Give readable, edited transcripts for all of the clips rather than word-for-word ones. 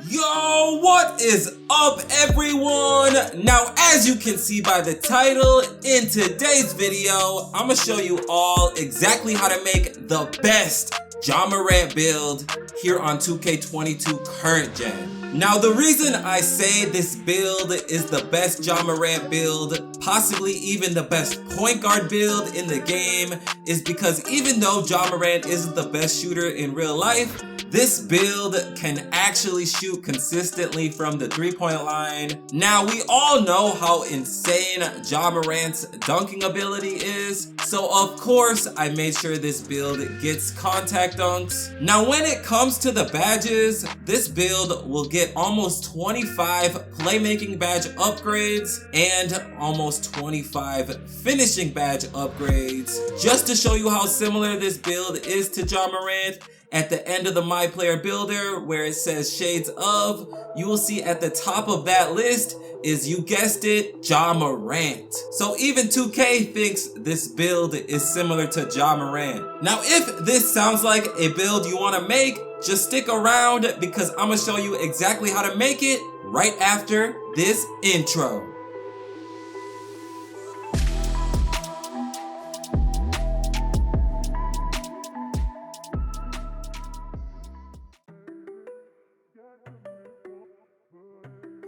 Yo, what is up everyone? Now as you can see by the title, in today's video, I'm gonna show you all exactly how to make the best Ja Morant build here on 2K22 current gen. Now the reason I say this build is the best Ja Morant build, possibly even the best point guard build in the game, is because even though Ja Morant isn't the best shooter in real life, this build can actually shoot consistently from the three-point line. Now, we all know how insane Ja Morant's dunking ability is, so of course I made sure this build gets contact dunks. Now, when it comes to the badges, this build will get almost 25 playmaking badge upgrades and almost 25 finishing badge upgrades. Just to show you how similar this build is to Ja Morant, at the end of the My Player Builder, where it says Shades of, you will see at the top of that list is, you guessed it, Ja Morant. So even 2K thinks this build is similar to Ja Morant. Now if this sounds like a build you want to make, just stick around because I'm going to show you exactly how to make it right after this intro.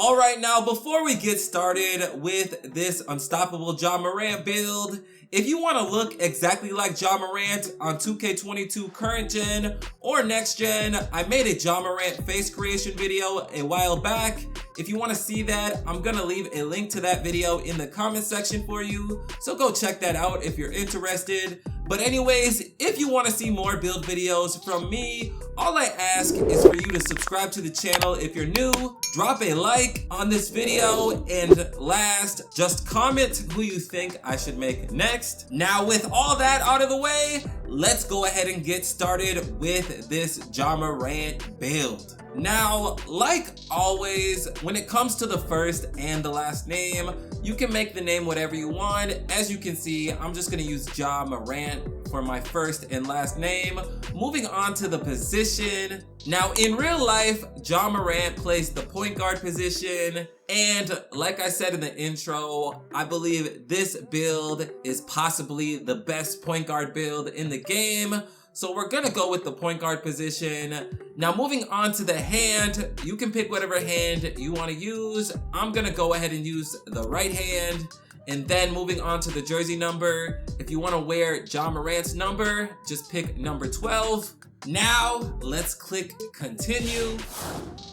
Alright, now before we get started with this unstoppable Ja Morant build, if you want to look exactly like Ja Morant on 2K22 current gen or next gen, I made a Ja Morant face creation video a while back. If you want to see that, I'm going to leave a link to that video in the comment section for you, so go check that out if you're interested. But anyways, if you want to see more build videos from me, all I ask is for you to subscribe to the channel if you're new, drop a like on this video, and last, just comment who you think I should make next. Now with all that out of the way, let's go ahead and get started with this Ja Morant build. Now, like always, when it comes to the first and the last name, you can make the name whatever you want. As you can see, I'm just gonna use Ja Morant for my first and last name. Moving on to the position. Now, in real life, Ja Morant plays the point guard position. And like I said in the intro, I believe this build is possibly the best point guard build in the game. So we're gonna go with the point guard position. Now moving on to the hand, you can pick whatever hand you wanna use. I'm gonna go ahead and use the right hand. And then moving on to the jersey number, if you wanna wear Ja Morant's number, just pick number 12. Now, let's click continue.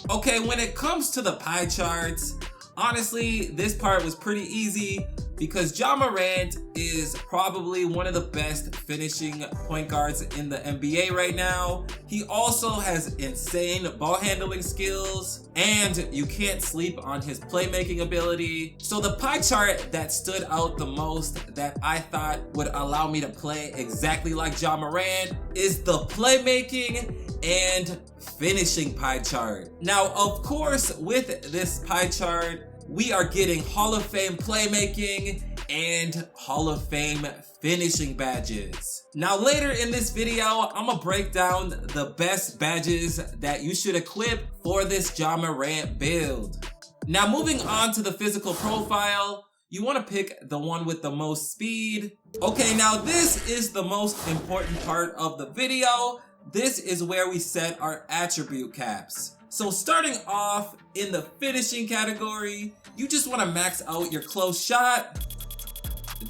Okay, when it comes to the pie charts, honestly, this part was pretty easy because Ja Morant is probably one of the best finishing point guards in the NBA right now. He also has insane ball handling skills, and you can't sleep on his playmaking ability. So the pie chart that stood out the most that I thought would allow me to play exactly like Ja Morant is the playmaking and finishing pie chart. Now, of course, with this pie chart, we are getting Hall of Fame playmaking and Hall of Fame finishing badges. Now later in this video, I'm gonna break down the best badges that you should equip for this Ja Morant build. Now moving on to the physical profile, you wanna pick the one with the most speed. Okay, now this is the most important part of the video. This is where we set our attribute caps. So starting off in the finishing category, you just want to max out your close shot,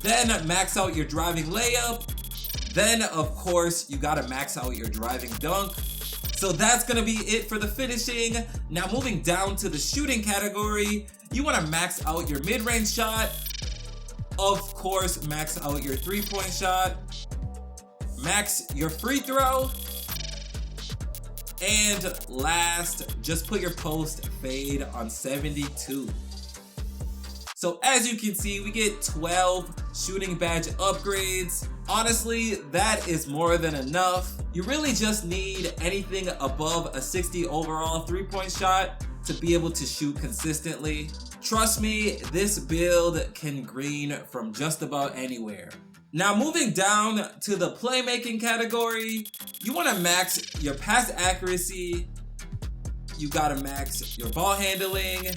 then max out your driving layup, then of course you gotta max out your driving dunk. So that's gonna be it for the finishing. Now moving down to the shooting category, you want to max out your mid-range shot, of course max out your three-point shot, max your free throw, and last, just put your post fade on 72. So as you can see, we get 12 shooting badge upgrades. Honestly, that is more than enough. You really just need anything above a 60 overall three-point shot to be able to shoot consistently. Trust me, this build can green from just about anywhere. Now moving down to the playmaking category, you want to max your pass accuracy, you gotta max your ball handling.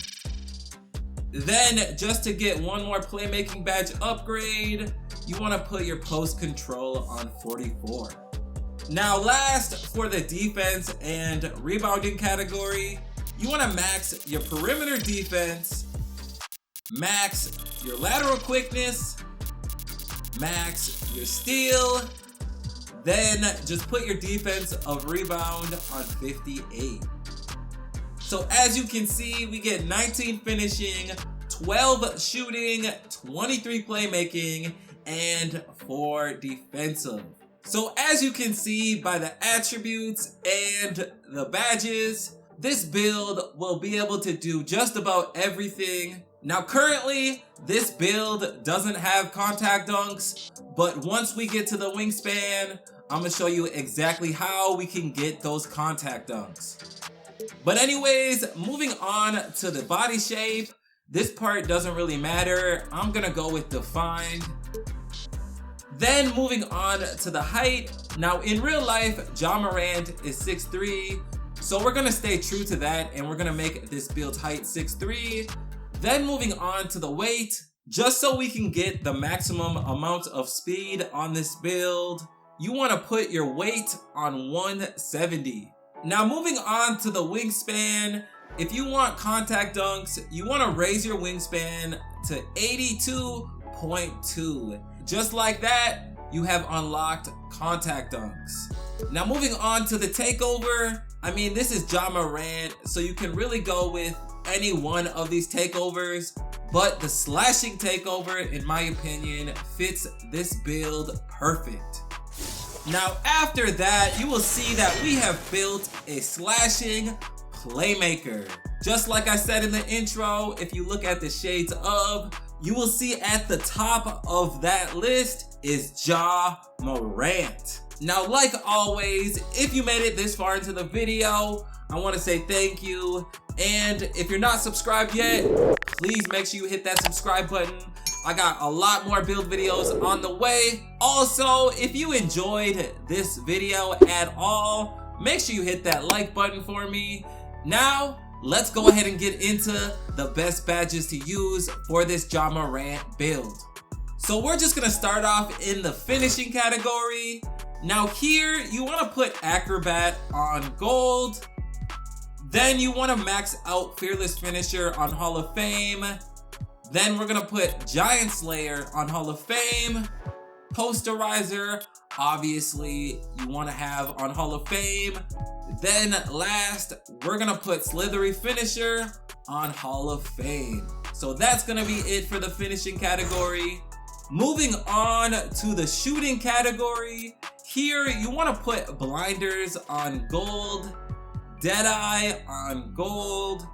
Then, just to get one more playmaking badge upgrade, you wanna put your post control on 44. Now last, for the defense and rebounding category, you wanna max your perimeter defense, max your lateral quickness, max your steal, then just put your defense of rebound on 58. So as you can see, we get 19 finishing, 12 shooting, 23 playmaking, and 4 defensive. So as you can see by the attributes and the badges, this build will be able to do just about everything. Now currently, this build doesn't have contact dunks, but once we get to the wingspan, I'm gonna show you exactly how we can get those contact dunks. But anyways, moving on to the body shape, this part doesn't really matter. I'm gonna go with defined. Then moving on to the height. Now in real life, Ja Morant is 6'3", so we're gonna stay true to that and we're gonna make this build height 6'3". Then moving on to the weight, just so we can get the maximum amount of speed on this build, you wanna put your weight on 170. Now moving on to the wingspan, if you want contact dunks, you wanna raise your wingspan to 82.2. Just like that, you have unlocked contact dunks. Now moving on to the takeover, I mean, this is Ja Morant, so you can really go with any one of these takeovers, but the slashing takeover, in my opinion, fits this build perfect. Now after that, you will see that we have built a slashing playmaker. Just like I said in the intro, if you look at the shades of, you will see at the top of that list is Ja Morant. Now like always, if you made it this far into the video, I want to say thank you. And if you're not subscribed yet, please make sure you hit that subscribe button. I got a lot more build videos on the way. Also, if you enjoyed this video at all, make sure you hit that like button for me. Now, let's go ahead and get into the best badges to use for this Ja Morant build. So we're just gonna start off in the finishing category. Now here, you wanna put Acrobat on gold. Then you wanna max out Fearless Finisher on Hall of Fame. Then we're gonna put Giant Slayer on Hall of Fame. Posterizer, obviously, you wanna have on Hall of Fame. Then last, we're gonna put Slithery Finisher on Hall of Fame. So that's gonna be it for the finishing category. Moving on to the shooting category. Here, you wanna put Blinders on gold, Deadeye on gold.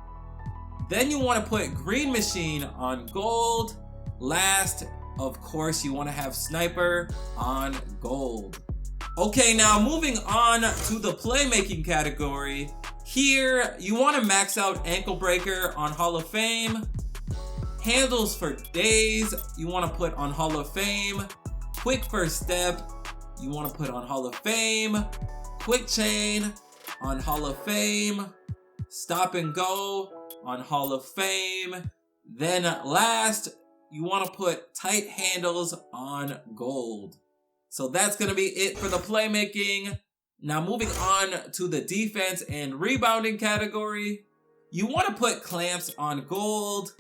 Then you wanna put Green Machine on gold. Last, of course, you wanna have Sniper on gold. Okay, now moving on to the playmaking category. Here, you wanna max out Ankle Breaker on Hall of Fame. Handles for Days, you wanna put on Hall of Fame. Quick First Step, you wanna put on Hall of Fame. Quick Chain on Hall of Fame. Stop and Go on Hall of Fame. Then last, you wanna put Tight Handles on gold. So that's gonna be it for the playmaking. Now moving on to the defense and rebounding category. You wanna put Clamps on gold.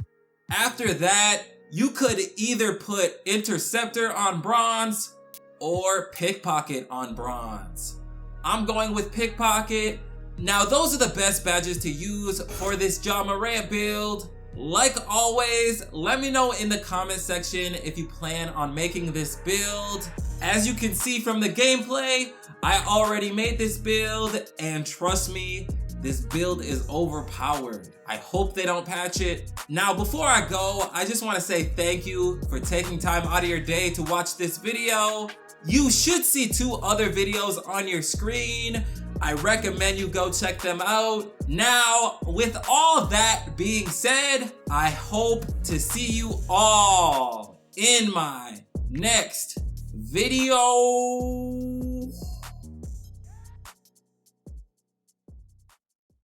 After that, you could either put Interceptor on bronze or Pickpocket on bronze. I'm going with Pickpocket. Now those are the best badges to use for this Ja Morant build. Like always, let me know in the comment section if you plan on making this build. As you can see from the gameplay, I already made this build, and trust me, this build is overpowered. I hope they don't patch it. Now, before I go, I just want to say thank you for taking time out of your day to watch this video. You should see 2 other videos on your screen. I recommend you go check them out. Now, with all that being said, I hope to see you all in my next video.